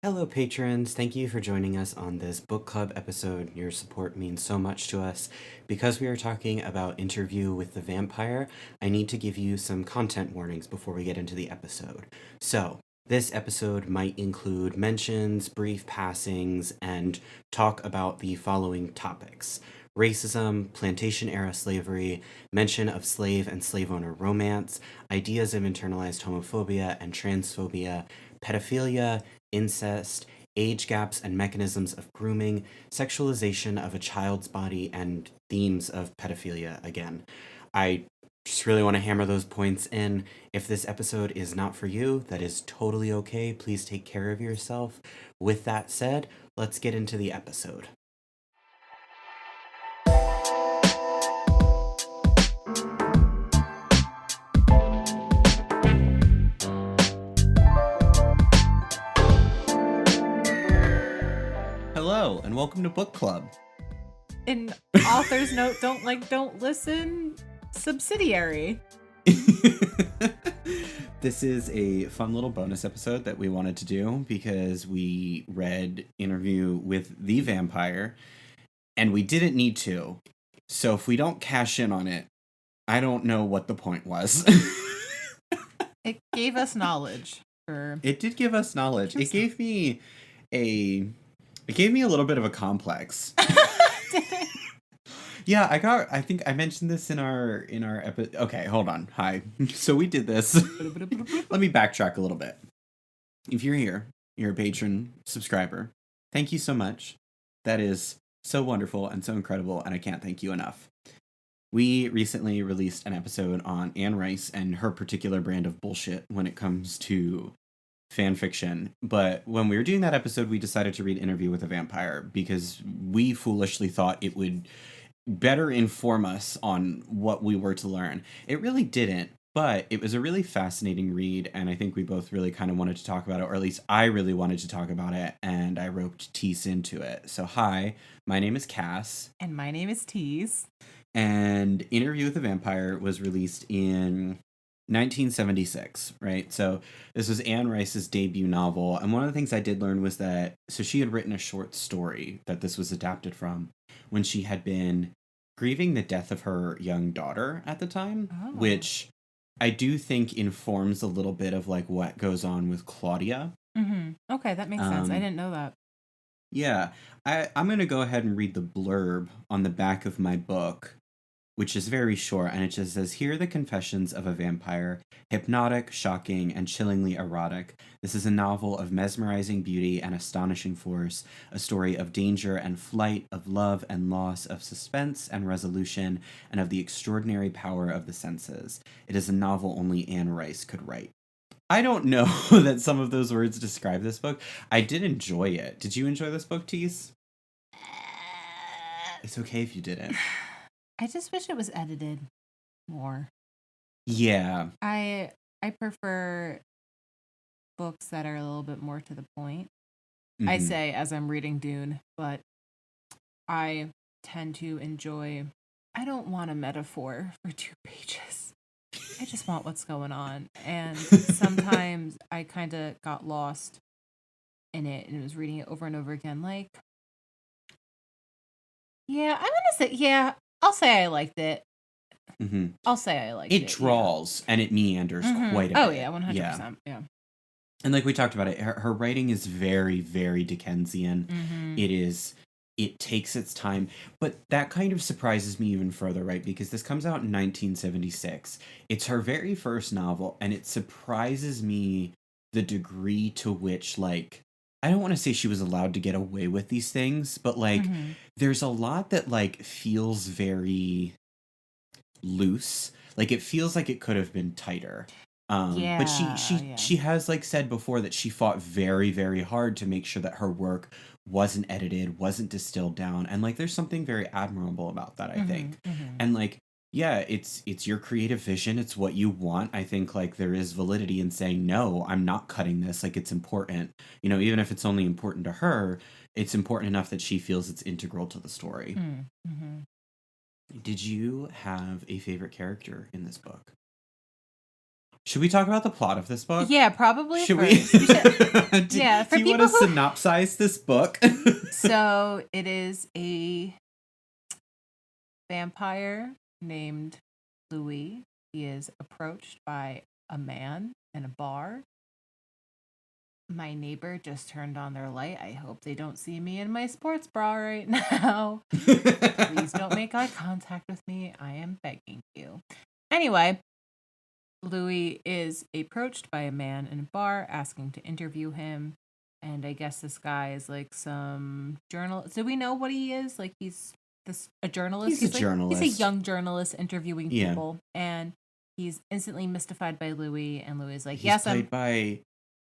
Hello, patrons. Thank you for joining us on this book club episode. Your support means so much to us. Because we are talking about Interview with the Vampire, I need to give you some content warnings before we get into the episode. So, this episode might include mentions, brief passings, and talk about the following topics: racism, plantation era slavery, mention of slave and slave owner romance, ideas of internalized homophobia and transphobia, pedophilia, incest, age gaps and mechanisms of grooming, sexualization of a child's body, and themes of pedophilia again. I just really want to hammer those points in. If this episode is not for you, that is totally okay. Please take care of yourself. With that said, let's get into the episode. Hello, and welcome to Book Club. In author's note, don't listen, subsidiary. This is a fun little bonus episode that we wanted to do because we read Interview with the Vampire, and we didn't need to. So if we don't cash in on it, I don't know what the point was. It gave us knowledge. It did give us knowledge. It gave me a little bit of a complex. Yeah, I think I mentioned this in our episode. Okay, hold on. Hi. So we did this. Let me backtrack a little bit. If you're here, you're a patron subscriber. Thank you so much. That is so wonderful and so incredible, and I can't thank you enough. We recently released an episode on Anne Rice and her particular brand of bullshit when it comes to fan fiction. But when we were doing that episode, we decided to read Interview with a Vampire because we foolishly thought it would better inform us on what we were to learn. It really didn't, but it was a really fascinating read, and I think we both really kind of wanted to talk about it, or at least I really wanted to talk about it, and I roped Tease into it. So hi, my name is Cass. And my name is Tease. And Interview with the Vampire was released in 1976, right? So this was Anne Rice's debut novel, and one of the things I did learn was that, so she had written a short story that this was adapted from when she had been grieving the death of her young daughter at the time, which I do think informs a little bit of like what goes on with Claudia. Mm-hmm. Okay, that makes sense. I didn't know that. Yeah, I'm going to go ahead and read the blurb on the back of my book, which is very short, and it just says, "Here are the confessions of a vampire, hypnotic, shocking, and chillingly erotic. This is a novel of mesmerizing beauty and astonishing force, a story of danger and flight, of love and loss, of suspense and resolution, and of the extraordinary power of the senses. It is a novel only Anne Rice could write." I don't know that some of those words describe this book. I did enjoy it. Did you enjoy this book, Tease? It's okay if you didn't. I just wish it was edited more. Yeah. I prefer books that are a little bit more to the point. Mm-hmm. I say as I'm reading Dune, but I tend to enjoy, I don't want a metaphor for 2 pages. I just want what's going on. And sometimes I kind of got lost in it and was reading it over and over again. Like, yeah, I'm going to say, yeah, I'll say I liked it. Mm-hmm. I'll say I liked it. It draws and it meanders quite a bit. Oh, yeah, 100%. Yeah. And like we talked about it, her writing is very, very Dickensian. Mm-hmm. It takes its time. But that kind of surprises me even further, right? Because this comes out in 1976. It's her very first novel, and it surprises me the degree to which, like, I don't want to say she was allowed to get away with these things, but like there's a lot that like feels very loose. Like it feels like it could have been tighter. But she has like said before that she fought very, very hard to make sure that her work wasn't edited, wasn't distilled down, and like there's something very admirable about that, I think. And like, yeah, it's your creative vision, it's what you want. I think like there is validity in saying, no, I'm not cutting this, like it's important, you know, even if it's only important to her, it's important enough that she feels it's integral to the story. Did you have a favorite character in this book? Should we talk about the plot of this book? Yeah, probably. Should first. we? Yeah, for do you want to synopsize this book? So it is a vampire named Louis. He is approached by a man in a bar. My neighbor just turned on their light. I hope they don't see me in my sports bra right now. Please don't make eye contact with me. I am begging you. Anyway, Louis is approached by a man in a bar asking to interview him. And I guess this guy is like some journalist. Do we know what he is? Like he's a journalist? He's a journalist. He's a young journalist interviewing people. And he's instantly mystified by Louis. And Louis is like, he's played by...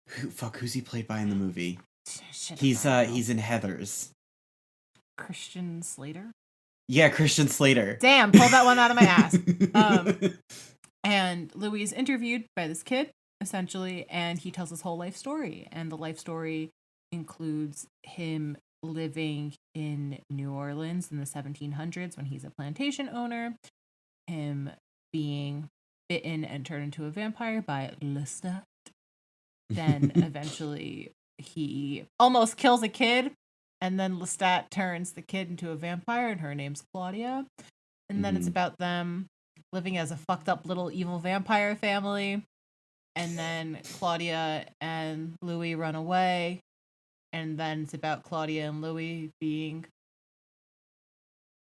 who's he played by in the movie? He's in Heathers. Christian Slater? Yeah, Christian Slater. Damn, pulled that one out of my ass. And Louis is interviewed by this kid, essentially, and he tells his whole life story. And the life story includes him living in New Orleans in the 1700s when he's a plantation owner, him being bitten and turned into a vampire by Lestat. Then eventually he almost kills a kid, and then Lestat turns the kid into a vampire, and her name's Claudia. And then it's about them living as a fucked up little evil vampire family. And then Claudia and Louis run away. And then it's about Claudia and Louis being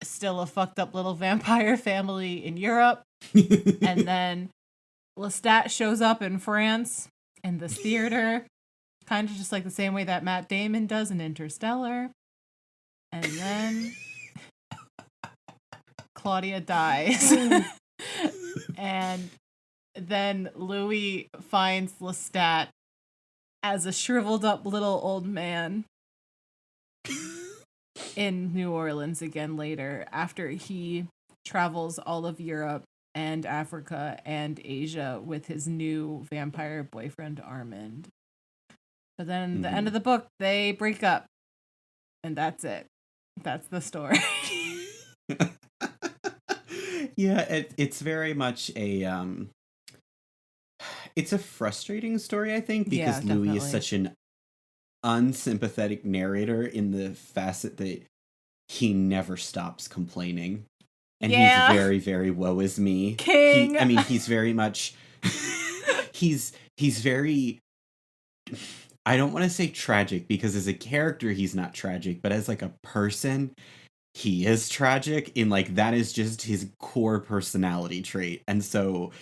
still a fucked up little vampire family in Europe. And then Lestat shows up in France in this theater, kind of just like the same way that Matt Damon does in Interstellar. And then Claudia dies. And then Louis finds Lestat as a shriveled up little old man in New Orleans again later, after he travels all of Europe and Africa and Asia with his new vampire boyfriend Armand. But then the end of the book, they break up. And that's it. That's the story. Yeah, it's very much a it's a frustrating story, I think, because Louis is such an unsympathetic narrator in the facet that he never stops complaining. And he's very, very woe is me. King. He's very much he's very, I don't want to say tragic, because as a character he's not tragic, but as like a person he is tragic, in like that is just his core personality trait. And so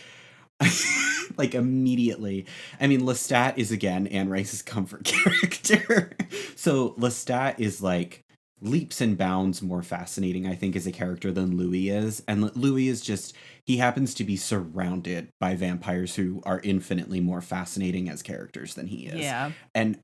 like immediately, Lestat is again Anne Rice's comfort character. So Lestat is like leaps and bounds more fascinating, I think, as a character than Louis is. And Louis is just, he happens to be surrounded by vampires who are infinitely more fascinating as characters than he is. Yeah. And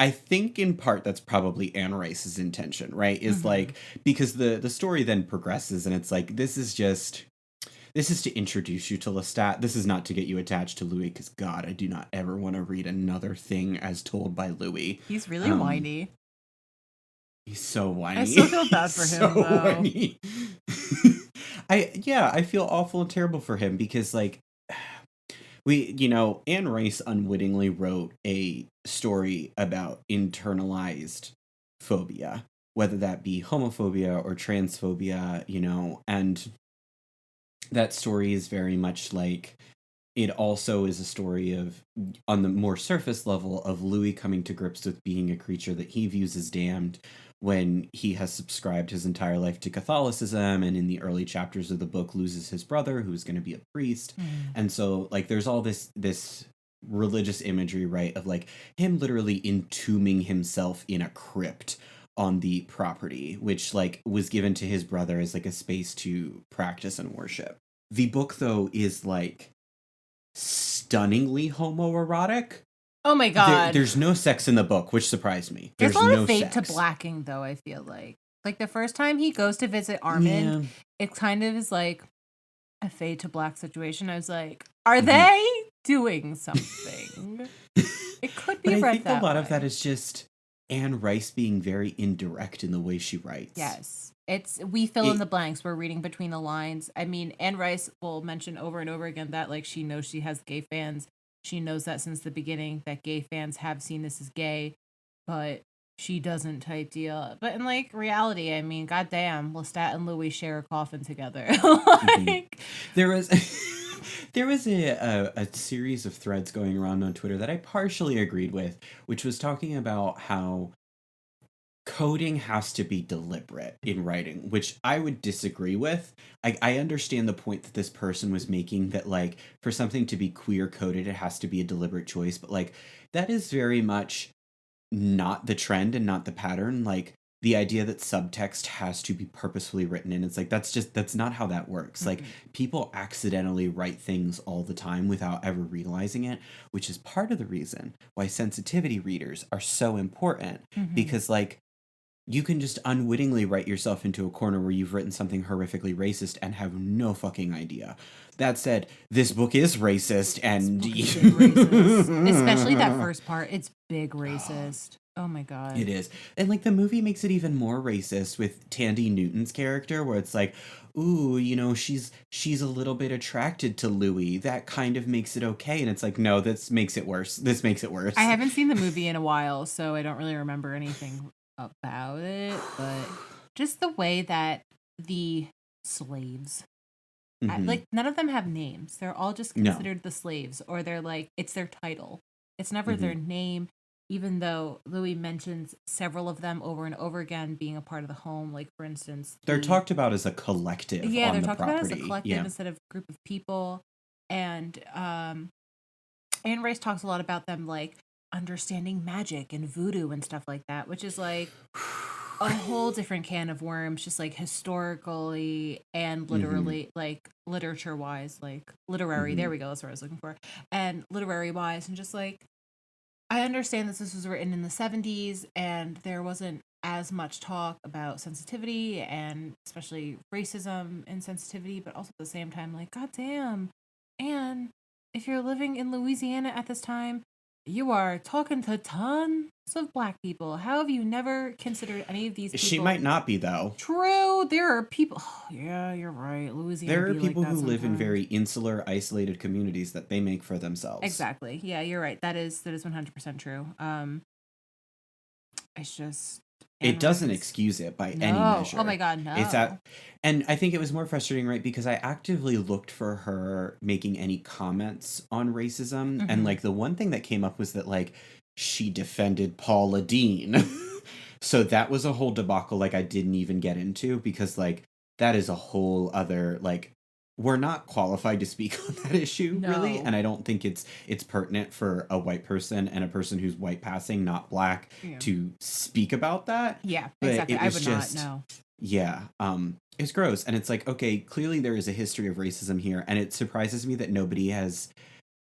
I think in part that's probably Anne Rice's intention, right? Is like, because the story then progresses and it's like, this is to introduce you to Lestat. This is not to get you attached to Louis, because God, I do not ever want to read another thing as told by Louis. He's really whiny. He's so whiny. I still feel bad for him, though. Whiny. I feel awful and terrible for him, because like Anne Rice unwittingly wrote a story about internalized phobia, whether that be homophobia or transphobia, and that story is very much like, it also is a story of, on the more surface level, of Louis coming to grips with being a creature that he views as damned when he has subscribed his entire life to Catholicism, and in the early chapters of the book loses his brother, who's going to be a priest. And so like there's all this religious imagery, right, of like him literally entombing himself in a crypt on the property, which like was given to his brother as like a space to practice and worship. The book, though, is like stunningly homoerotic. Oh my God. There's no sex in the book, which surprised me. There's a lot of fade to blacking, though, I feel like. Like the first time he goes to visit Armand, it kind of is like a fade to black situation. I was like, are they doing something? It could be read that way. I think a lot of that is just Anne Rice being very indirect in the way she writes. Yes. we fill in the blanks. We're reading between the lines. I mean, Anne Rice will mention over and over again that like she knows she has gay fans. She knows that since the beginning that gay fans have seen this as gay, but she doesn't type deal. But in like reality, I mean, goddamn, Lestat and Louis share a coffin together. Like there was there was a series of threads going around on Twitter that I partially agreed with, which was talking about how coding has to be deliberate in writing, which I would disagree with. I understand the point that this person was making, that like for something to be queer coded, it has to be a deliberate choice, but like that is very much not the trend and not the pattern. Like the idea that subtext has to be purposefully written in, it's like that's not how that works. Like people accidentally write things all the time without ever realizing it, which is part of the reason why sensitivity readers are so important, because like you can just unwittingly write yourself into a corner where you've written something horrifically racist and have no fucking idea. That said, this book is racist, and racist. Especially that first part. It's big racist. Oh my god. It is. And like the movie makes it even more racist with Tandy Newton's character, where it's like, ooh, you know, she's a little bit attracted to Louis. That kind of makes it okay. And it's like, no, this makes it worse. This makes it worse. I haven't seen the movie in a while, so I don't really remember anything about it, but just the way that the slaves, like none of them have names. They're all just considered the slaves, or they're like, it's their title. It's never their name, even though Louis mentions several of them over and over again being a part of the home. Like, for instance, they're talked about as a collective. Yeah, they're talked about as a collective instead of a group of people. And Anne Rice talks a lot about them like understanding magic and voodoo and stuff like that, which is like a whole different can of worms, just like historically and literally, like literature wise, like literary. There we go. That's what I was looking for. And literary wise, and just like, I understand that this was written in the 70s and there wasn't as much talk about sensitivity and especially racism and sensitivity, but also at the same time, like, goddamn. And if you're living in Louisiana at this time, you are talking to tons of Black people. How have you never considered any of these people? She might not be, though. True. There are people. Oh, yeah, you're right. Louisiana. There are people who live in very insular, isolated communities that they make for themselves. Exactly. Yeah, you're right. That is 100% true. It's just... It doesn't excuse it by any measure. Oh my god, no. It's that, and I think it was more frustrating, right? Because I actively looked for her making any comments on racism, and like the one thing that came up was that like she defended Paula Deen. So that was a whole debacle like I didn't even get into, because like that is a whole other, like, we're not qualified to speak on that issue, really, and I don't think it's pertinent for a white person and a person who's white passing, not Black, to speak about that. Yeah, but exactly. It was I would just, not know. Yeah, it's gross, and it's like, okay, clearly there is a history of racism here, and it surprises me that nobody has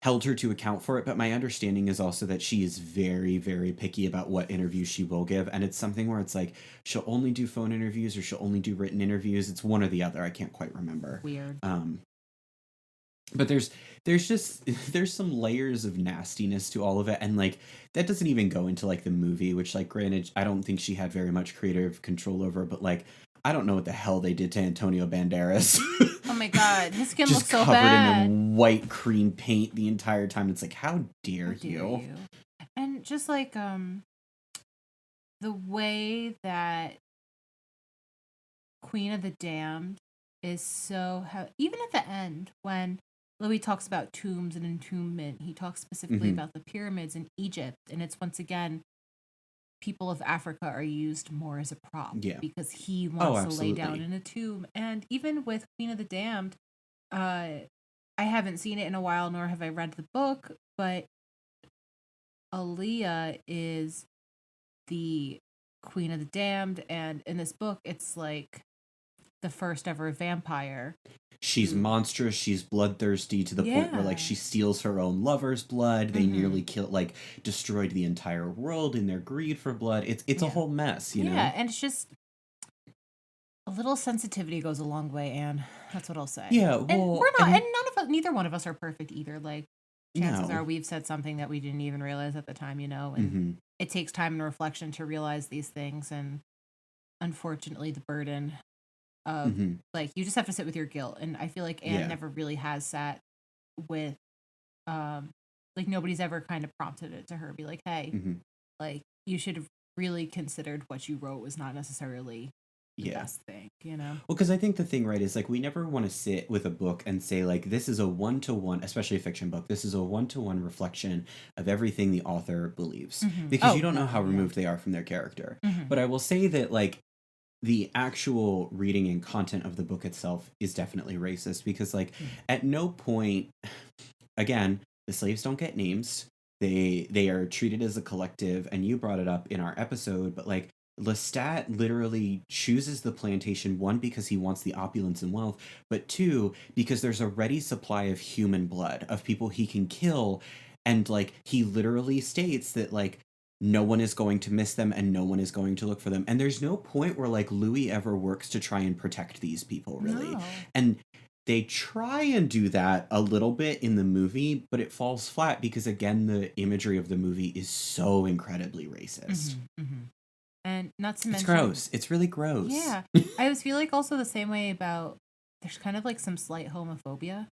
held her to account for it, but my understanding is also that she is very, very picky about what interviews she will give, and it's something where it's like, she'll only do phone interviews or she'll only do written interviews. It's one or the other. I can't quite remember. Weird. But there's some layers of nastiness to all of it, and like that doesn't even go into like the movie, which, like, granted, I don't think she had very much creative control over, but like I don't know what the hell they did to Antonio Banderas. Oh my god, his skin looks so bad. Just covered in white cream paint the entire time. It's like, how dare you? And just like the way that Queen of the Damned is so even at the end when Louis talks about tombs and entombment, he talks specifically about the pyramids in Egypt, and it's once again people of Africa are used more as a prop because he wants to lay down in a tomb. And even with Queen of the Damned, I haven't seen it in a while, nor have I read the book, but Aaliyah is the Queen of the Damned, and in this book it's like the first ever vampire. She's monstrous, she's bloodthirsty to the point where like she steals her own lover's blood. They nearly destroyed the entire world in their greed for blood. It's a whole mess, you know? Yeah, and it's just a little sensitivity goes a long way, Anne. That's what I'll say. Yeah, well, and we're not, and none of us, neither one of us are perfect either. Like, chances are we've said something that we didn't even realize at the time, you know, and it takes time and reflection to realize these things, and unfortunately the burden of like, you just have to sit with your guilt. And I feel like Anne never really has sat with, like, nobody's ever kind of prompted it to her, be like, hey, like, you should have really considered what you wrote was not necessarily the best thing, you know? Well, because I think the thing, right, is like we never want to sit with a book and say like this is a one-to-one, especially a fiction book, this is a one-to-one reflection of everything the author believes, because you don't know how removed they are from their character. But I will say that like the actual reading and content of the book itself is definitely racist, because like at no point, again, the slaves don't get names. They are treated as a collective, and you brought it up in our episode, but like Lestat literally chooses the plantation, one, because he wants the opulence and wealth, but two, because there's a ready supply of human blood, of people he can kill, and like he literally states that like no one is going to miss them and no one is going to look for them. And there's no point where like Louis ever works to try and protect these people, really. No. And they try and do that a little bit in the movie, but it falls flat because, again, the imagery of the movie is so incredibly racist. And not to mention... It's gross. It's really gross. Yeah. I always feel like also the same way about... There's kind of like some slight homophobia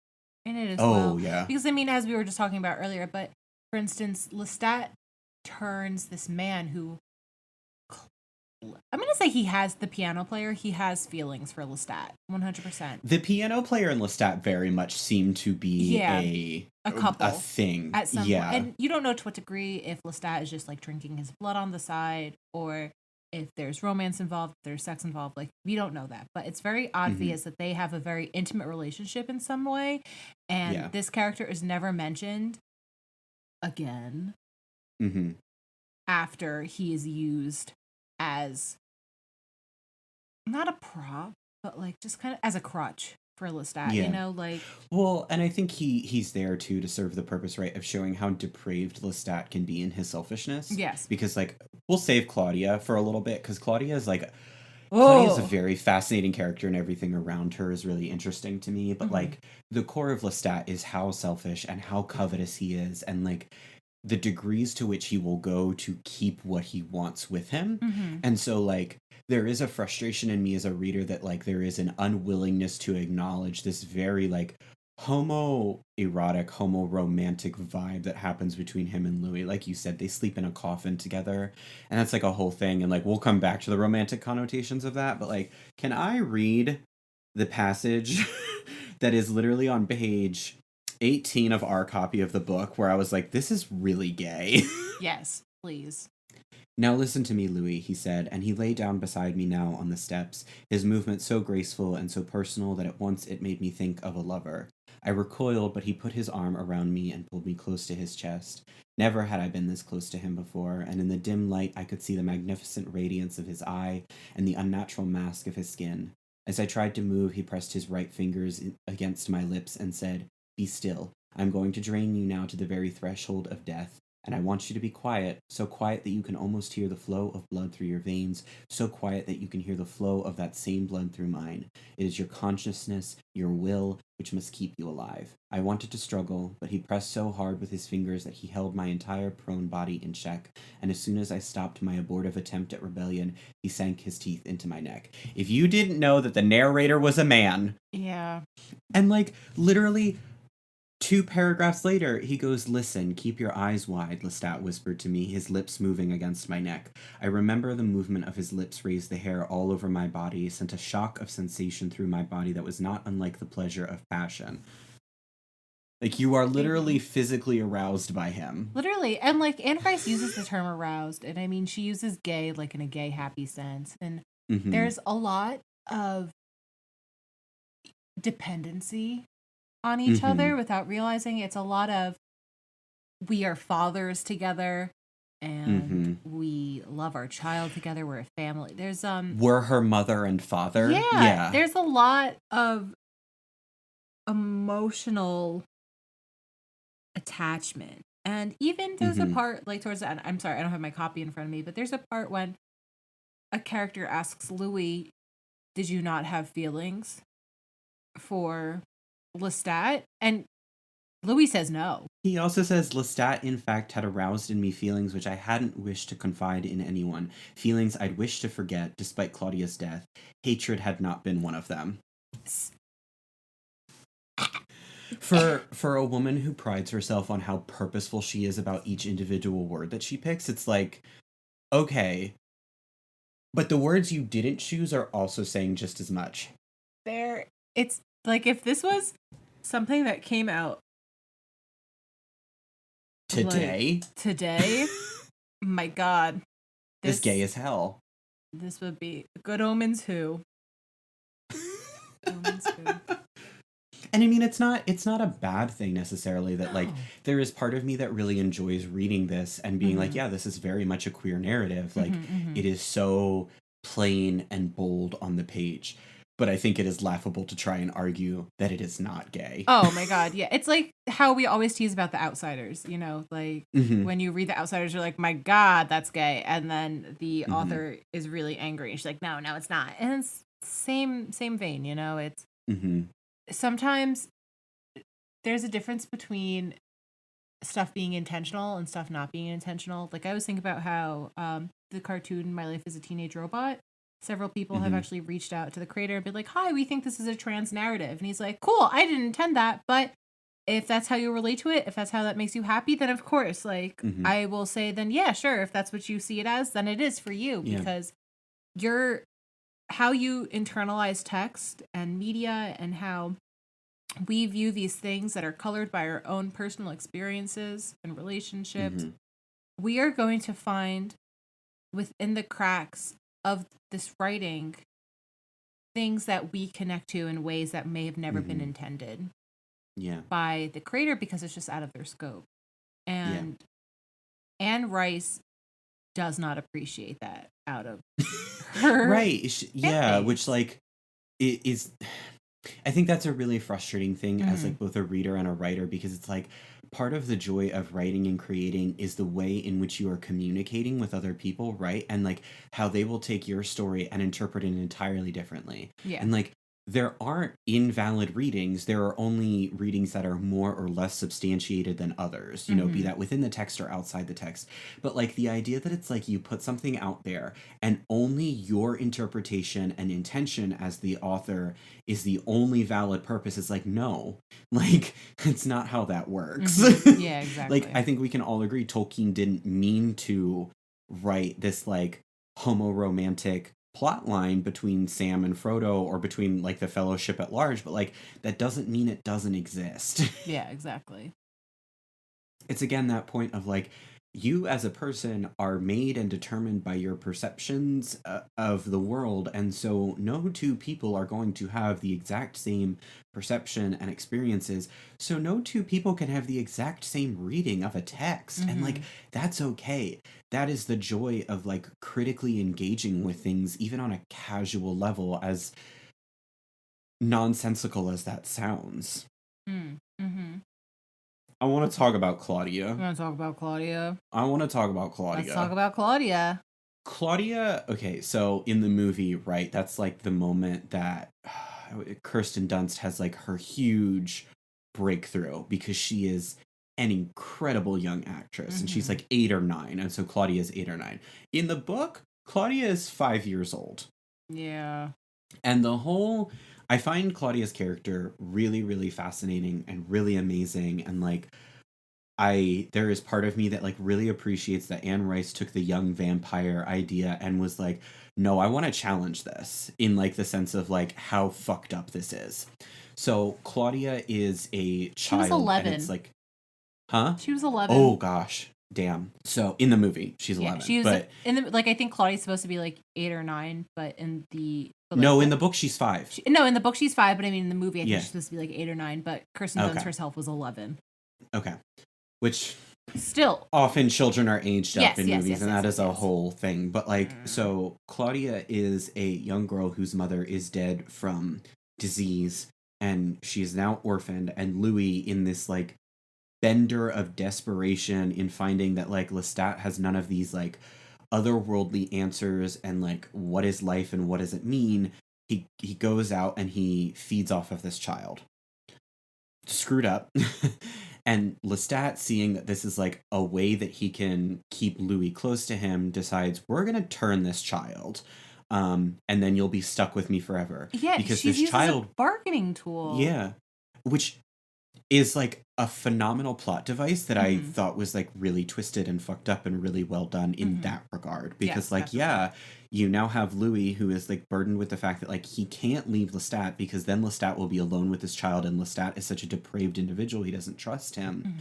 in it as well. Oh, yeah. Because, I mean, as we were just talking about earlier, but, for instance, Lestat turns this man who... I'm going to say he has the piano player. He has feelings for Lestat, 100%. The piano player and Lestat very much seem to be a couple. A thing. At some point. And you don't know to what degree, if Lestat is just like drinking his blood on the side, or if there's romance involved, if there's sex involved. Like, we don't know that. But it's very obvious that they have a very intimate relationship in some way. And this character is never mentioned again after he is used as not a prop, but like just kind of as a crutch for Lestat, you know, like. Well, and I think he's there too to serve the purpose, right, of showing how depraved Lestat can be in his selfishness. Yes, because like we'll save Claudia for a little bit, because Claudia is like Claudia is a very fascinating character, and everything around her is really interesting to me. But like the core of Lestat is how selfish and how covetous he is, and like the degrees to which he will go to keep what he wants with him. And so like there is a frustration in me as a reader that like there is an unwillingness to acknowledge this very like homoerotic, homo-romantic vibe that happens between him and Louis. Like you said, they sleep in a coffin together, and that's like a whole thing, and like we'll come back to the romantic connotations of that, but like, can I read the passage that is literally on page 18 of our copy of the book, where I was like, this is really gay? Yes, please. Now listen to me, Louis, he said, and he lay down beside me now on the steps, his movement so graceful and so personal that at once it made me think of a lover. I recoiled, but he put his arm around me and pulled me close to his chest. Never had I been this close to him before, and in the dim light I could see the magnificent radiance of his eye and the unnatural mask of his skin. As I tried to move, he pressed his right fingers against my lips and said, "Be still. I'm going to drain you now to the very threshold of death. And I want you to be quiet, so quiet that you can almost hear the flow of blood through your veins, so quiet that you can hear the flow of that same blood through mine. It is your consciousness, your will, which must keep you alive." I wanted to struggle, but he pressed so hard with his fingers that he held my entire prone body in check, and as soon as I stopped my abortive attempt at rebellion, he sank his teeth into my neck. If you didn't know that the narrator was a man... Yeah. And like, literally... 2 paragraphs later, he goes, "Listen, keep your eyes wide," Lestat whispered to me, his lips moving against my neck. I remember the movement of his lips raised the hair all over my body, sent a shock of sensation through my body that was not unlike the pleasure of passion. Like, you are literally physically aroused by him. Literally. And, like, Anne Rice uses the term aroused, and I mean, she uses gay, like, in a gay, happy sense. And there's a lot of dependency on each other without realizing. It's a lot of, we are fathers together and we love our child together, we're a family. There's we're her mother and father. Yeah, there's a lot of emotional attachment. And even there's a part like towards the end, I'm sorry, I don't have my copy in front of me, but there's a part when a character asks Louis, "Did you not have feelings for Lestat?" And Louis says no. He also says, Lestat, in fact, had aroused in me feelings which I hadn't wished to confide in anyone, feelings I'd wished to forget, despite Claudia's death. Hatred had not been one of them. For a woman who prides herself on how purposeful she is about each individual word that she picks, it's like, okay, but the words you didn't choose are also saying just as much. It's like if this was something that came out today, my God, this gay as hell. This would be Good Omens who. Omens who. And I mean, it's not a bad thing necessarily that, like, there is part of me that really enjoys reading this and being like, yeah, this is very much a queer narrative. Like, it is so plain and bold on the page. But I think it is laughable to try and argue that it is not gay. Oh my God, yeah. It's like how we always tease about The Outsiders, you know? Like, when you read The Outsiders, you're like, my God, that's gay. And then the author is really angry. She's like, no, it's not. And it's same vein, you know? It's... Sometimes there's a difference between stuff being intentional and stuff not being intentional. Like, I always think about how the cartoon My Life as a Teenage Robot, several people have actually reached out to the creator and been like, hi, we think this is a trans narrative. And he's like, cool, I didn't intend that, but if that's how you relate to it, if that's how that makes you happy, then of course, like, I will say then, yeah, sure, if that's what you see it as, then it is for you, because how you internalize text and media and how we view these things that are colored by our own personal experiences and relationships, we are going to find within the cracks of this writing things that we connect to in ways that may have never been intended by the creator because it's just out of their scope. And Anne Rice does not appreciate that out of her. Right. Yeah, which, like, it is... I think that's a really frustrating thing as, like, both a reader and a writer, because it's like part of the joy of writing and creating is the way in which you are communicating with other people, right? And, like, how they will take your story and interpret it entirely differently. And, like, there aren't invalid readings. There are only readings that are more or less substantiated than others, you know, be that within the text or outside the text. But, like, the idea that it's like you put something out there and only your interpretation and intention as the author is the only valid purpose is like, no, like, it's not how that works. Yeah, exactly. Like, I think we can all agree Tolkien didn't mean to write this, like, homoromantic plot line between Sam and Frodo or between, like, the Fellowship at large, but, like, that doesn't mean it doesn't exist. Yeah, exactly. It's again that point of, like, you as a person are made and determined by your perceptions of the world, and so no two people are going to have the exact same perception and experiences, so no two people can have the exact same reading of a text, and, like, that's okay. That is the joy of, like, critically engaging with things, even on a casual level, as nonsensical as that sounds. I want to talk about Claudia. You want to talk about Claudia? I want to talk about Claudia. Let's talk about Claudia. Claudia, okay, so in the movie, right, that's, like, the moment that Kirsten Dunst has, like, her huge breakthrough, because she is an incredible young actress, and she's, like, 8 or 9, and so Claudia is 8 or 9. In the book, Claudia is 5 years old. Yeah. And I find Claudia's character really, really fascinating and really amazing, and, like, there is part of me that, like, really appreciates that Anne Rice took the young vampire idea and was like, no, I want to challenge this in, like, the sense of, like, how fucked up this is. So Claudia is a child. She was 11. And it's like, huh? She was 11. Oh gosh, damn. So in the movie, she's 11. She was, but in the, like, I think Claudia's supposed to be like 8 or 9, but in the in the book she's 5. In the book she's 5, but I mean in the movie I think she's supposed to be like 8 or 9. But Kirsten Dunst herself was 11. Okay. Which still often children are aged up in movies, and that is a whole thing. But, like, so Claudia is a young girl whose mother is dead from disease, and she is now orphaned. And Louis, in this, like, bender of desperation in finding that, like, Lestat has none of these, like, otherworldly answers and, like, what is life and what does it mean, he goes out and he feeds off of this child. Screwed up. And Lestat, seeing that this is like a way that he can keep Louis close to him, decides, we're going to turn this child. And then you'll be stuck with me forever. Yeah, because she's this used child, as a bargaining tool. yeah, which is like a phenomenal plot device that I thought was like really twisted and fucked up and really well done in that regard. Because Yes, like, definitely. yeah, you now have Louis, who is like burdened with the fact that like he can't leave Lestat because then Lestat will be alone with his child, and Lestat is such a depraved individual, he doesn't trust him.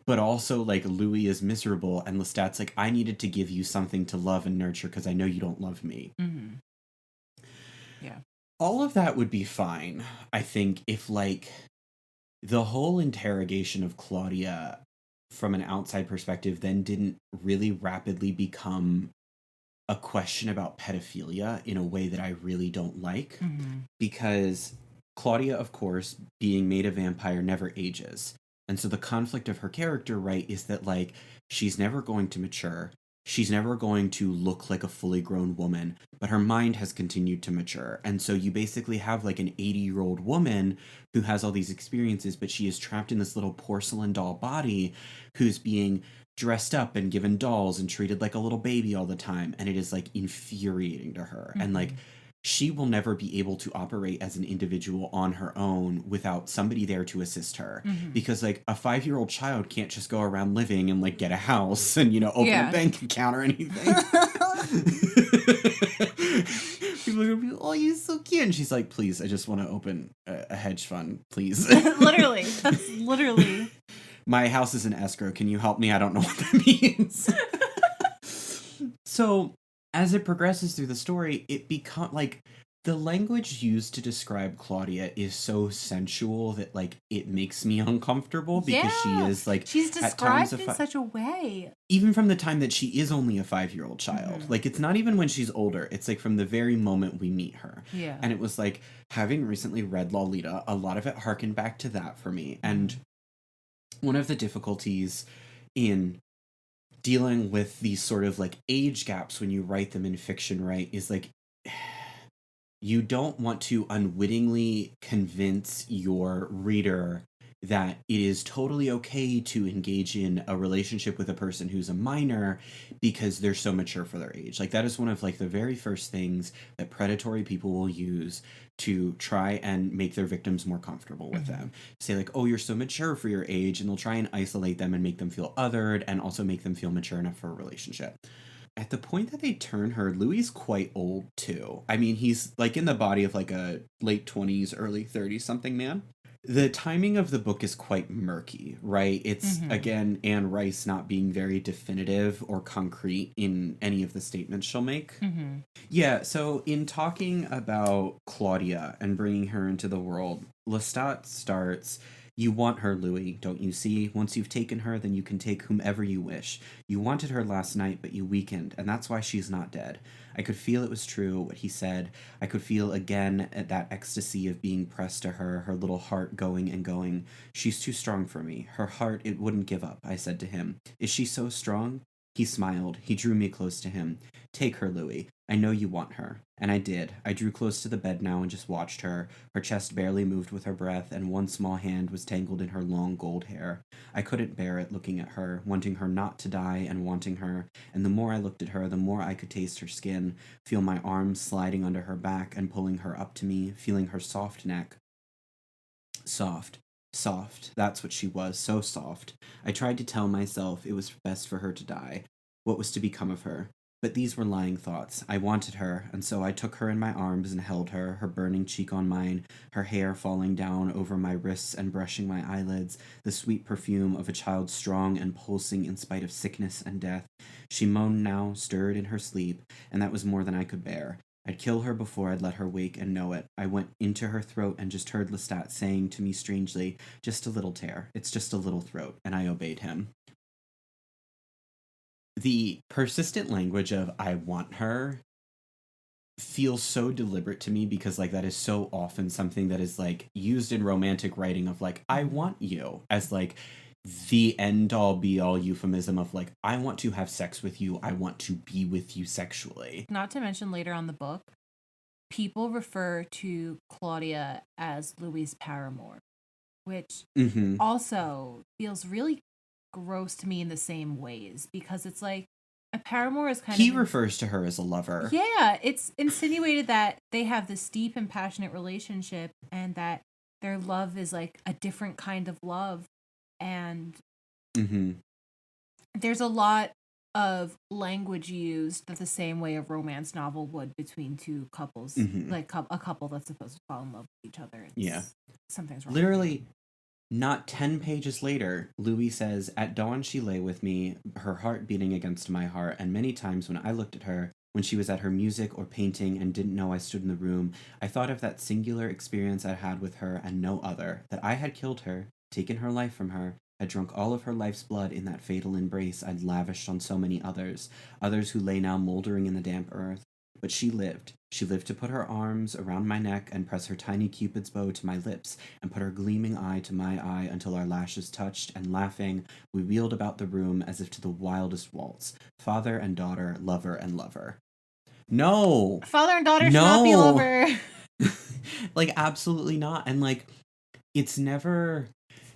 But also like Louis is miserable, and Lestat's like, I needed to give you something to love and nurture because I know you don't love me. Yeah. All of that would be fine, I think, if like the whole interrogation of Claudia from an outside perspective then didn't really rapidly become a question about pedophilia in a way that I really don't like. Because Claudia, of course, being made a vampire, never ages. And so the conflict of her character, right, is that like she's never going to mature. She's never going to look like a fully grown woman, but her mind has continued to mature. And so you basically have like an 80-year-old woman who has all these experiences, but she is trapped in this little porcelain doll body who's being dressed up and given dolls and treated like a little baby all the time. And it is like infuriating to her. And like she will never be able to operate as an individual on her own without somebody there to assist her. Because like a 5-year-old child can't just go around living and like get a house and, you know, open a bank account or anything. People are gonna be, oh, you're so cute. And she's like, please, I just want to open a hedge fund, please. Literally. That's literally. My house is in escrow. Can you help me? I don't know what that means. So as it progresses through the story, it becomes like the language used to describe Claudia is so sensual that like it makes me uncomfortable because she is like she's described in such a way. Even from the time that she is only a 5-year-old child. Like it's not even when she's older. It's like from the very moment we meet her. Yeah. And it was like having recently read Lolita, a lot of it harkened back to that for me. And one of the difficulties in dealing with these sort of like age gaps when you write them in fiction, right, is like you don't want to unwittingly convince your reader that it is totally okay to engage in a relationship with a person who's a minor because they're so mature for their age. Like that is one of like the very first things that predatory people will use to try and make their victims more comfortable with them. Say like, oh, you're so mature for your age, and they'll try and isolate them and make them feel othered and also make them feel mature enough for a relationship. At the point that they turn her, Louis is quite old too. I mean, he's like in the body of like a late 20s, early 30s something man. The timing of the book is quite murky, right? It's, again, Anne Rice not being very definitive or concrete in any of the statements she'll make. Yeah, so in talking about Claudia and bringing her into the world, Lestat starts, you want her, Louis, don't you see? Once you've taken her, then you can take whomever you wish. You wanted her last night, but you weakened, and that's why she's not dead. I could feel it was true, what he said. I could feel again at that ecstasy of being pressed to her, her little heart going and going. She's too strong for me. Her heart, it wouldn't give up, I said to him. Is she so strong? He smiled. He drew me close to him. Take her, Louis. I know you want her. And I did. I drew close to the bed now and just watched her. Her chest barely moved with her breath, and one small hand was tangled in her long gold hair. I couldn't bear it looking at her, wanting her not to die and wanting her. And the more I looked at her, the more I could taste her skin, feel my arms sliding under her back and pulling her up to me, feeling her soft neck. Soft. Soft. That's what she was, so soft. I tried to tell myself it was best for her to die. What was to become of her? But these were lying thoughts. I wanted her, and so I took her in my arms and held her, her burning cheek on mine, her hair falling down over my wrists and brushing my eyelids, the sweet perfume of a child strong and pulsing in spite of sickness and death. She moaned now, stirred in her sleep, and that was more than I could bear. I'd kill her before I'd let her wake and know it. I went into her throat and just heard Lestat saying to me strangely, just a little tear. It's just a little throat, and I obeyed him. The persistent language of I want her feels so deliberate to me because like that is so often something that is like used in romantic writing of like I want you as like the end all be all euphemism of like I want to have sex with you, I want to be with you sexually. Not to mention later on the book, people refer to Claudia as Louis' paramour. which Mm-hmm. also feels really gross to me in the same ways, because it's like a paramour is kind He of refers to her as a lover. yeah, it's insinuated that they have this deep and passionate relationship, and that their love is like a different kind of love. And Mm-hmm. there's a lot of language used that the same way a romance novel would between two couples, Mm-hmm. like a couple that's supposed to fall in love with each other. Yeah. Something's wrong. Literally, not 10 pages later, Louis says, "At dawn she lay with me, her heart beating against my heart, and many times when I looked at her, when she was at her music or painting and didn't know I stood in the room, I thought of that singular experience I had with her and no other, that I had killed her, taken her life from her, had drunk all of her life's blood in that fatal embrace I'd lavished on so many others, others who lay now mouldering in the damp earth. But she lived. She lived to put her arms around my neck and press her tiny cupid's bow to my lips and put her gleaming eye to my eye until our lashes touched, and laughing, we wheeled about the room as if to the wildest waltz, father and daughter, lover and lover." No! Father and daughter should No! not be lover. Like, absolutely not. And, like, it's never...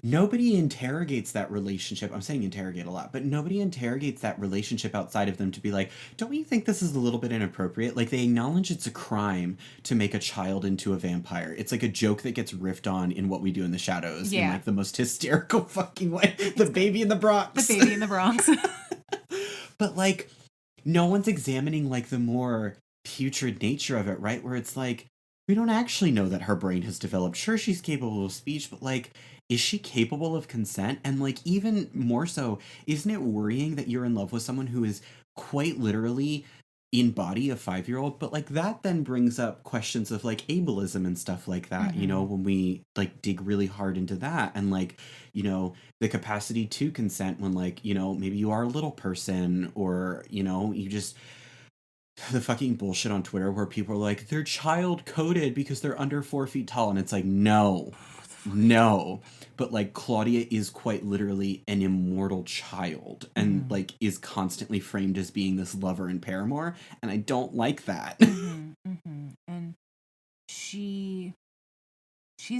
Nobody interrogates that relationship. I'm saying interrogate a lot, but nobody interrogates that relationship outside of them to be like, don't you think this is a little bit inappropriate? Like, they acknowledge it's a crime to make a child into a vampire. It's like a joke that gets riffed on in What We Do in the Shadows in like the most hysterical fucking way. The baby in the Bronx. The baby in the Bronx. But like, no one's examining like the more putrid nature of it, right? Where it's like, we don't actually know that her brain has developed. Sure, she's capable of speech, but like, is she capable of consent? And like, even more so, isn't it worrying that you're in love with someone who is quite literally in body a 5-year-old? But like, that then brings up questions of like ableism and stuff like that, you know, when we like dig really hard into that, and like, you know, the capacity to consent when like, you know, maybe you are a little person, or, you know, you just... The fucking bullshit on Twitter where people are like, they're child coded because they're under 4 feet tall. And it's like, no. But like, Claudia is quite literally an immortal child and like is constantly framed as being this lover and paramour. And I don't like that. And she's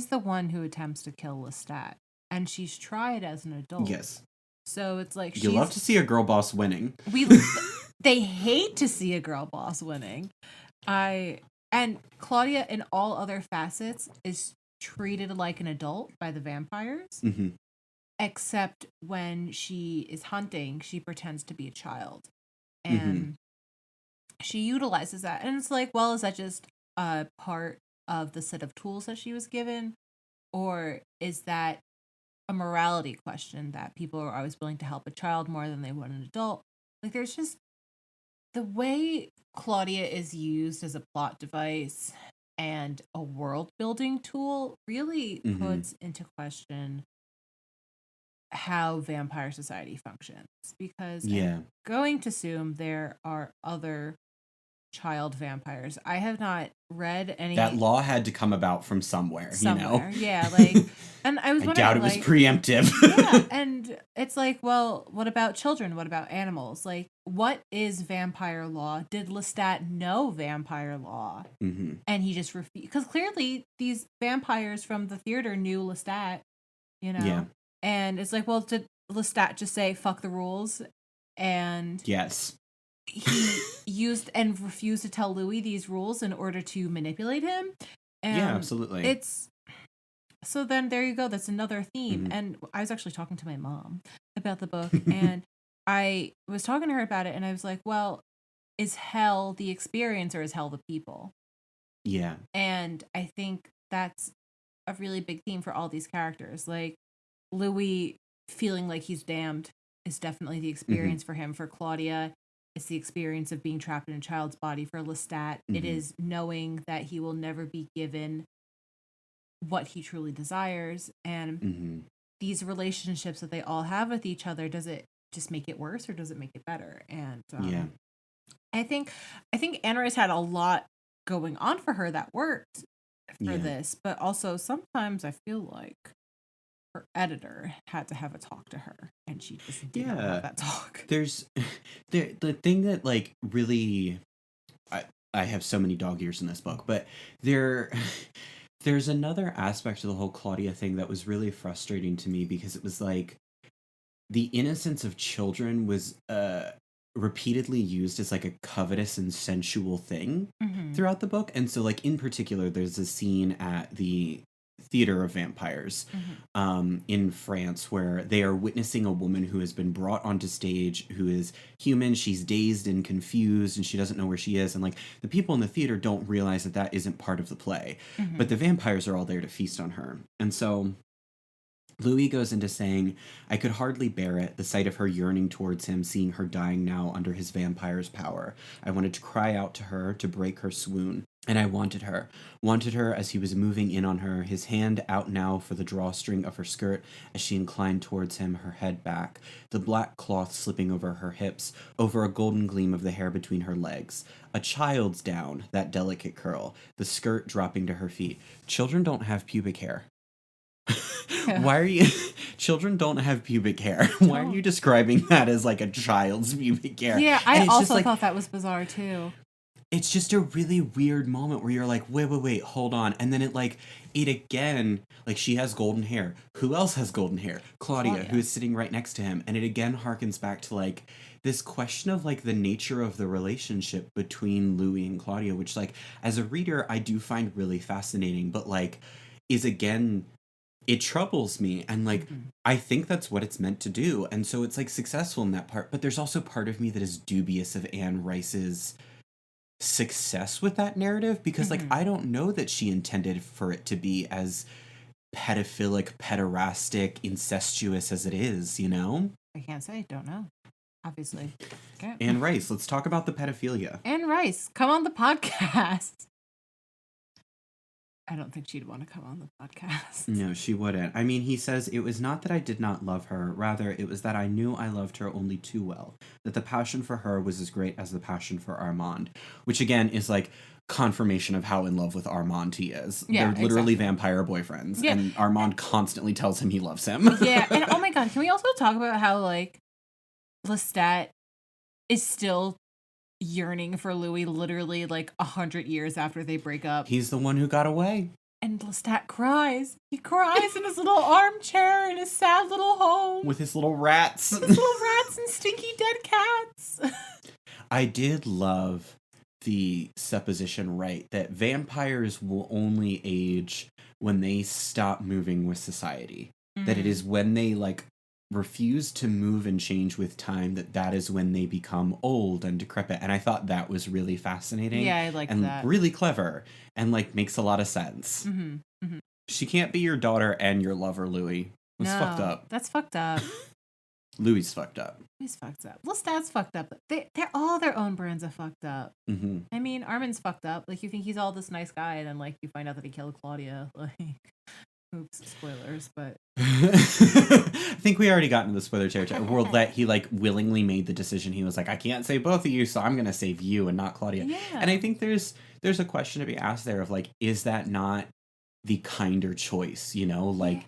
the one who attempts to kill Lestat. And she's tried as an adult. Yes. So it's like, you love to see a girl boss winning. They hate to see a girl boss winning. And Claudia, in all other facets, is treated like an adult by the vampires. Except when she is hunting, she pretends to be a child. And she utilizes that. And it's like, well, is that just a part of the set of tools that she was given? Or is that a morality question that people are always willing to help a child more than they would an adult? Like, there's just... The way Claudia is used as a plot device and a world building tool really puts into question how vampire society functions. Because I'm going to assume there are other child vampires. I have not read any... That law had to come about from somewhere. You know? Yeah, like... And I was wondering, I doubt it was preemptive. Yeah, and it's like, well, what about children? What about animals? Like, what is vampire law? Did Lestat know vampire law? And he just refused? Because clearly these vampires from the theater knew Lestat, you know? Yeah. And it's like, well, did Lestat just say, fuck the rules? And... Yes. He used and refused to tell Louis these rules in order to manipulate him. And yeah, absolutely. It's... So then there you go. That's another theme. And I was actually talking to my mom about the book, and I was talking to her about it, and I was like, well, is hell the experience or is hell the people? Yeah. And I think that's a really big theme for all these characters. Like, Louis feeling like he's damned is definitely the experience for him. For Claudia, it's the experience of being trapped in a child's body. For Lestat, it is knowing that he will never be given what he truly desires. And these relationships that they all have with each other, does it just make it worse or does it make it better? And I think Anne Rice had a lot going on for her that worked for this, but also sometimes I feel like her editor had to have a talk to her, and she just didn't have that talk. There's the thing that like really, I have so many dog ears in this book, but There's another aspect to the whole Claudia thing that was really frustrating to me because it was like the innocence of children was repeatedly used as like a covetous and sensual thing throughout the book. And so like in particular, there's a scene at the Theater of Vampires in France where they are witnessing a woman who has been brought onto stage who is human. She's dazed and confused and she doesn't know where she is. And like the people in the theater don't realize that that isn't part of the play, but the vampires are all there to feast on her. And so Louis goes into saying, I could hardly bear it, the sight of her yearning towards him, seeing her dying now under his vampire's power. I wanted to cry out to her, to break her swoon. And I wanted her as he was moving in on her, his hand out now for the drawstring of her skirt as she inclined towards him, her head back, the black cloth slipping over her hips, over a golden gleam of the hair between her legs. A child's down, that delicate curl, the skirt dropping to her feet. Children don't have pubic hair. Why are you... Children don't have pubic hair. Why are you describing that as like a child's pubic hair? Yeah, I also thought that was bizarre too. It's just a really weird moment where you're like, wait, hold on. And then it again, like she has golden hair. Who else has golden hair? Claudia, who is sitting right next to him. And it again harkens back to like this question of like the nature of the relationship between Louis and Claudia, which like as a reader, I do find really fascinating, but like is again... It troubles me, and like I think that's what it's meant to do, and so it's like successful in that part. But there's also part of me that is dubious of Anne Rice's success with that narrative because like I don't know that she intended for it to be as pedophilic, pederastic, incestuous as it is. You know, I can't say. Don't know. Obviously, okay. Anne Rice. Let's talk about the pedophilia. Anne Rice, come on the podcast. I don't think she'd want to come on the podcast. No, she wouldn't. I mean, he says, it was not that I did not love her. Rather, it was that I knew I loved her only too well. That the passion for her was as great as the passion for Armand. Which, again, is like confirmation of how in love with Armand he is. Yeah, they're literally vampire boyfriends. Yeah. And Armand constantly tells him he loves him. Yeah, and oh my god, can we also talk about how, like, Lestat is still... yearning for Louis literally like 100 years after they break up. He's the one who got away. And Lestat cries. He cries in his little armchair in his sad little home. With his little rats. With his little rats and stinky dead cats. I did love the supposition, right, that vampires will only age when they stop moving with society. That it is when they like refuse to move and change with time that is when they become old and decrepit. And I thought that was really fascinating. Yeah, I like and that. Really clever and like makes a lot of sense. She can't be your daughter and your lover, Louis. It's fucked up. That's fucked up. Louis fucked up. Louis fucked up. Lestat's fucked up. They're all their own brands of fucked up. I mean, Armin's fucked up. Like, you think he's all this nice guy, and then like you find out that he killed Claudia. Like, oops, spoilers, but I think we already got into the spoiler territory. World that he like willingly made the decision. He was like, I can't save both of you, so I'm gonna save you and not Claudia. Yeah. And I think there's a question to be asked there of like, is that not the kinder choice? You know, like,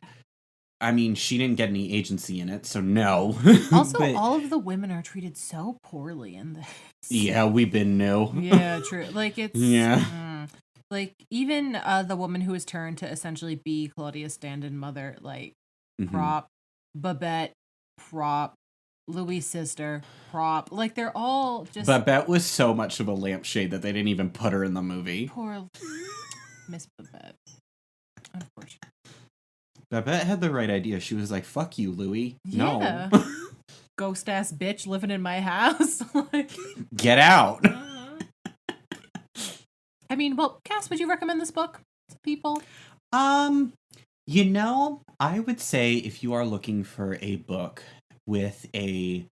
I mean, she didn't get any agency in it, so no. Also, but all of the women are treated so poorly in this. Yeah, we've been no. Yeah, true. Like it's like, even the woman who was turned to essentially be Claudia's stand-in mother, like, prop, Babette, prop, Louis' sister, prop. Like, they're all just... Babette was so much of a lampshade that they didn't even put her in the movie. Poor Miss Babette. Unfortunately. Babette had the right idea. She was like, fuck you, Louis. Yeah. No. Ghost-ass bitch living in my house. Like, get out. I mean, well, Cass, would you recommend this book to people? You know, I would say if you are looking for a book with a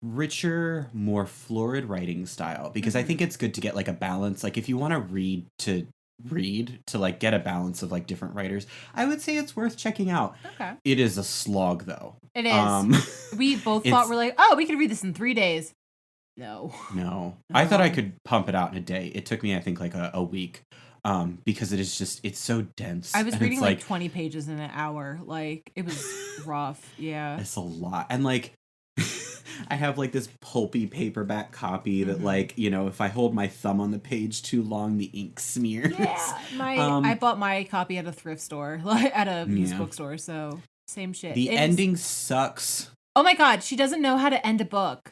richer, more florid writing style, because I think it's good to get like a balance. Like if you want to read to like get a balance of like different writers, I would say it's worth checking out. Okay. It is a slog though. It is. We both thought we're like, oh, we could read this in 3 days. No. I thought I could pump it out in a day. It took me, I think, like a week. Because it's so dense. I was reading like 20 pages in an hour. Like, it was rough. Yeah. It's a lot. And like, I have like this pulpy paperback copy that like, you know, if I hold my thumb on the page too long, the ink smears. Yeah, I bought my copy at a thrift store, at a used bookstore, so same shit. The ending sucks. Oh my god, she doesn't know how to end a book.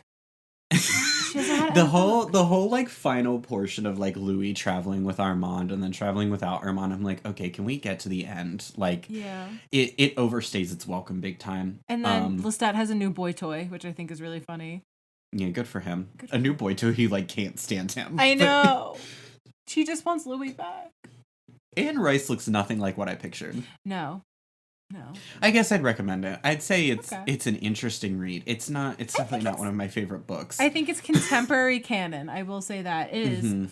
The whole like final portion of like Louis traveling with Armand and then traveling without Armand, I'm like, okay, can we get to the end? Like, it overstays its welcome big time. And then Lestat has a new boy toy, which I think is really funny. Yeah, good for him. A new boy toy, he like can't stand him. I know. She just wants Louis back. Anne Rice looks nothing like what I pictured. No. I guess I'd recommend it. I'd say it's an interesting read. It's definitely not one of my favorite books. I think it's contemporary canon. I will say that. It is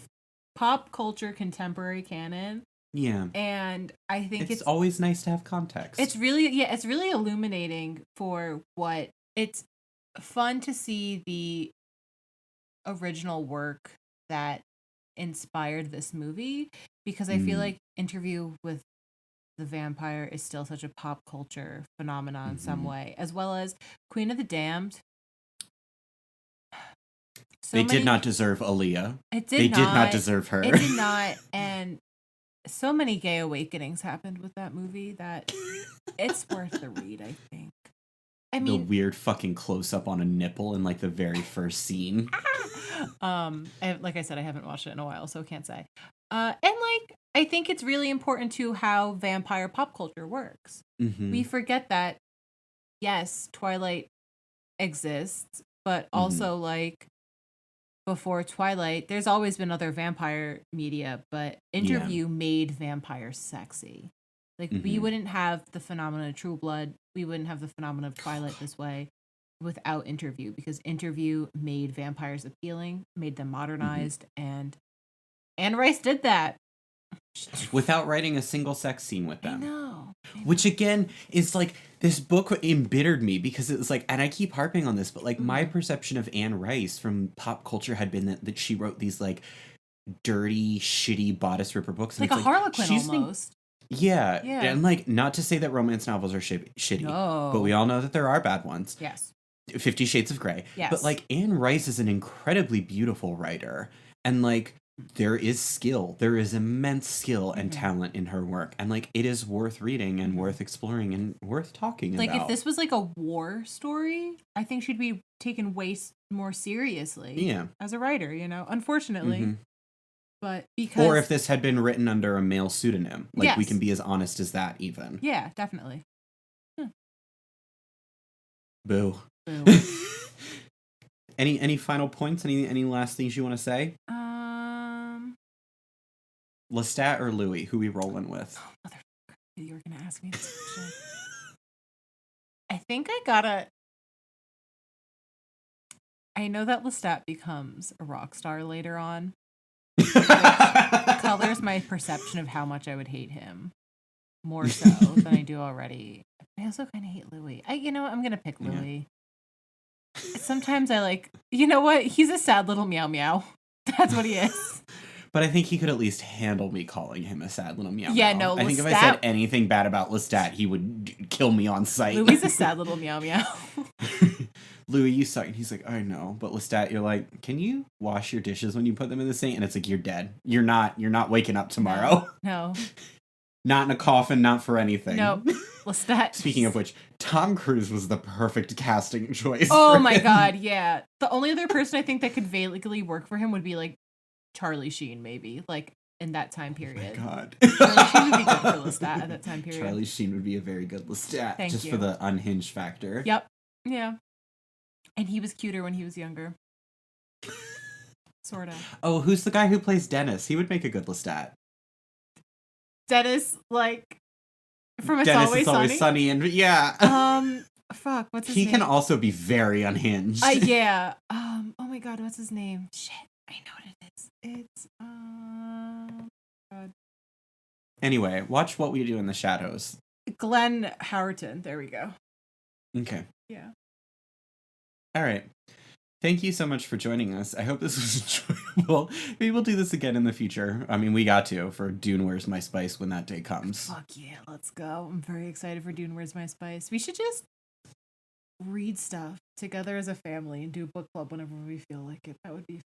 pop culture contemporary canon. Yeah. And I think it's always nice to have context. It's really illuminating for what it's fun to see the original work that inspired this movie, because I feel like Interview with the Vampire is still such a pop culture phenomenon in some way, as well as Queen of the Damned. They did not deserve Aaliyah. They did not deserve her. It did not, and so many gay awakenings happened with that movie that it's worth the read, I think. I mean, the weird fucking close up on a nipple in like the very first scene. Like I said, I haven't watched it in a while, so can't say. And like, I think it's really important to how vampire pop culture works. We forget that, yes, Twilight exists, but also like before Twilight, there's always been other vampire media, but Interview made vampires sexy. Like, we wouldn't have the phenomenon of True Blood, we wouldn't have the phenomenon of Twilight this way without Interview, because Interview made vampires appealing, made them modernized, and Anne Rice did that. Without writing a single sex scene with them. I know. Which again is like, this book embittered me because it was like, and I keep harping on this, but like my perception of Anne Rice from pop culture had been that she wrote these like dirty, shitty bodice ripper books. And like a Harlequin almost. Yeah. And like, not to say that romance novels are shitty, but we all know that there are bad ones. Yes. 50 Shades of Grey. Yes. But like, Anne Rice is an incredibly beautiful writer. And like, there is skill. There is immense skill and talent in her work. And like, it is worth reading and worth exploring and worth talking about. Like, if this was like a war story, I think she'd be taken way more seriously as a writer, you know, unfortunately. But because... Or if this had been written under a male pseudonym. Like, we can be as honest as that, even. Yeah, definitely. Boo. Any final points? Any last things you want to say? Lestat or Louis? Who we rolling with? Oh, motherfucker. You were going to ask me this question. I think I gotta... I know that Lestat becomes a rock star later on. Which colors my perception of how much I would hate him. More so than I do already. I also kind of hate Louis. I'm going to pick Louis. Sometimes I like... You know what? He's a sad little meow meow. That's what he is. But I think he could at least handle me calling him a sad little meow. Yeah, no, I think if I said anything bad about Lestat, he would kill me on sight. Louis is a sad little meow meow. Louis, you suck. And he's like, I know. But Lestat, you're like, can you wash your dishes when you put them in the sink? And it's like, you're dead. You're not waking up tomorrow. No. Not in a coffin, not for anything. No. Lestat. Speaking of which, Tom Cruise was the perfect casting choice. Oh my god, yeah. The only other person I think that could vaguely work for him would be like Charlie Sheen, maybe, like in that time period. Oh my god. Charlie Sheen would be good for Lestat at that time period. Charlie Sheen would be a very good Lestat. Thank you. For the unhinged factor. Yep. Yeah. And he was cuter when he was younger. Sort of. Oh, who's the guy who plays Dennis? He would make a good Lestat. Dennis, like, from It's Dennis Always It's Always Sunny. And yeah. Fuck, what's his name? He can also be very unhinged. Yeah. Oh my god, what's his name? Shit, I know what it is. It's, God. Anyway, watch What We Do in the Shadows. Glenn Howerton. There we go. Okay. Yeah. All right. Thank you so much for joining us. I hope this was enjoyable. Maybe we'll do this again in the future. I mean, we got to for Dune Where's My Spice when that day comes. Fuck yeah, let's go. I'm very excited for Dune Where's My Spice. We should just read stuff together as a family and do a book club whenever we feel like it. That would be.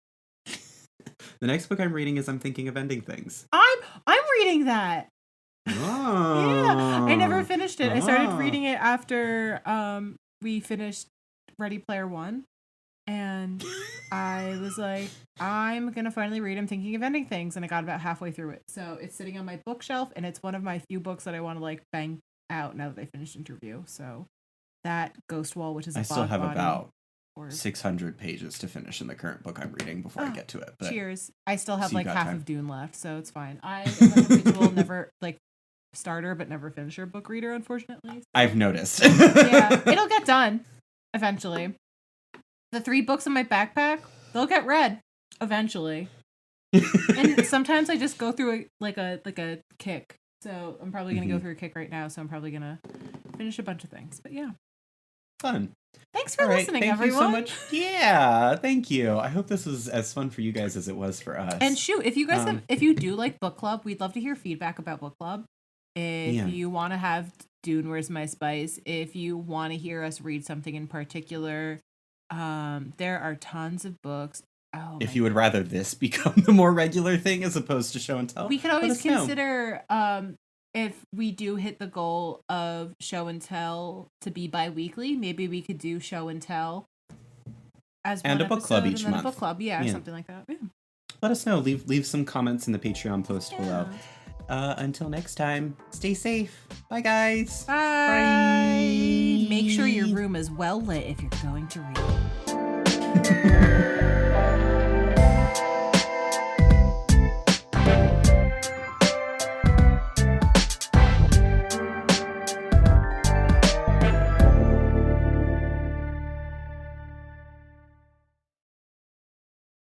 The next book I'm reading is I'm Thinking of Ending Things. I'm reading that. Oh. Yeah, I never finished it. I started reading it after we finished Ready Player One, and I was like, I'm gonna finally read I'm Thinking of Ending Things, and I got about halfway through it. So it's sitting on my bookshelf, and it's one of my few books that I want to like bang out now that I finished Interview. So that Ghost Wall, which is I still have about or 600 pages to finish in the current book I'm reading before I get to it. But cheers. I still have like half of Dune left, so it's fine. I am a habitual never like starter but never finisher book reader, unfortunately. So. I've noticed. Yeah, it'll get done eventually. The 3 books in my backpack, they'll get read eventually. And sometimes I just go through a kick. So I'm probably gonna go through a kick right now. So I'm probably gonna finish a bunch of things. But yeah, fun. Thanks for listening, thank everyone. Thank you so much. Yeah, thank you. I hope this was as fun for you guys as it was for us. And shoot, if you guys if you do like book club, we'd love to hear feedback about book club. If you want to have Dune, Where's My Spice? If you want to hear us read something in particular, there are tons of books. Oh, if you would rather this become the more regular thing as opposed to show and tell, we could always consider if we do hit the goal of show and tell to be bi-weekly, maybe we could do show and tell as and one a book club each month. A book club, yeah, something like that. Yeah. Let us know. Leave some comments in the Patreon post below. Until next time, stay safe. Bye, guys. Bye. Bye. Make sure your room is well lit if you're going to read.